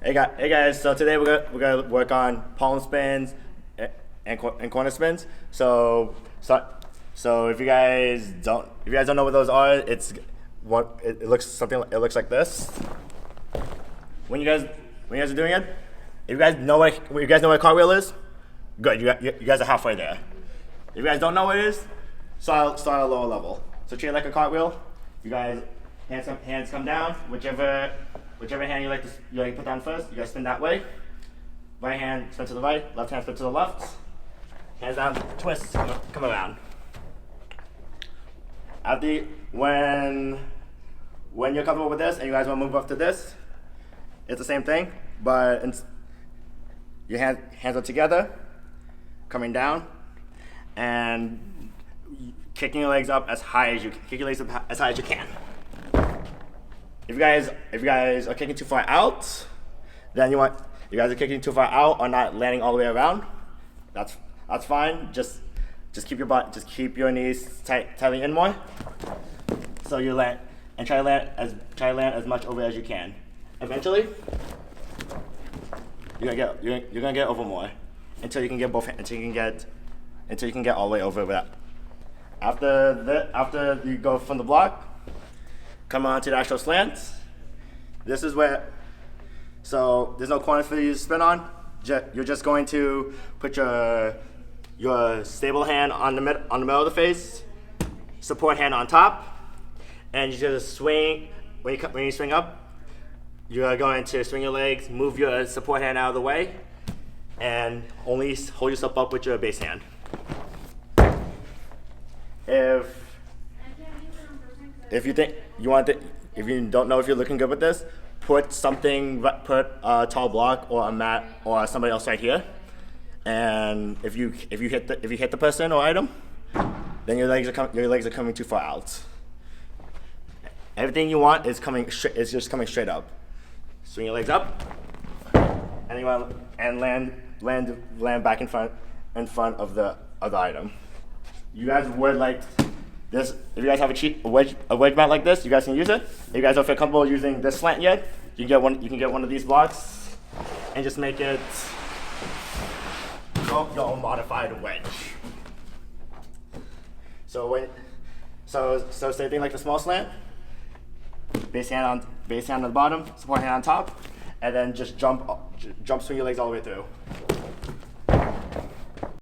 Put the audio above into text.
Hey guys. So today we're gonna work on palm spins and corner spins. So if you guys don't know what those are, it looks like this. When you guys are doing it, if you guys know what a cartwheel is, good. You guys are halfway there. If you guys don't know what it is, start at a lower level. So treat it like a cartwheel. You guys hands come down, whichever hand you like to put down first. You guys spin that way. Right hand spin to the right, left hand spin to the left. Hands down, twist, come around. When you're comfortable with this and you guys want to move up to this, it's the same thing, but your hands are together, coming down, and kicking your legs up as high as you can. If you guys are kicking too far out, then you guys are kicking too far out or not landing all the way around. That's fine. Just keep your knees tightly in more. So you land and try to land as much over as you can. Eventually, you're gonna get over more until you can get all the way over that. After you go from the block, come on to the actual slant. This is where, so there's no corner for you to spin on. You're just going to put your stable hand on the middle of the face, support hand on top, and you just swing. When you swing up, you're going to swing your legs, move your support hand out of the way, and only hold yourself up with your base hand. If you think you want it, if you don't know if you're looking good with this, put a tall block or a mat or somebody else right here. And if you hit the person or item, then your legs are coming too far out. Everything you want is just coming straight up. Swing your legs up, and land back in front of the item. You guys would like this. If you guys have a wedge mat like this, you guys can use it. If you guys don't feel comfortable using this slant yet, you can get one of these blocks and just make it your modified wedge. So same thing like the small slant. Base hand on the bottom, support hand on top, and then just swing your legs all the way through.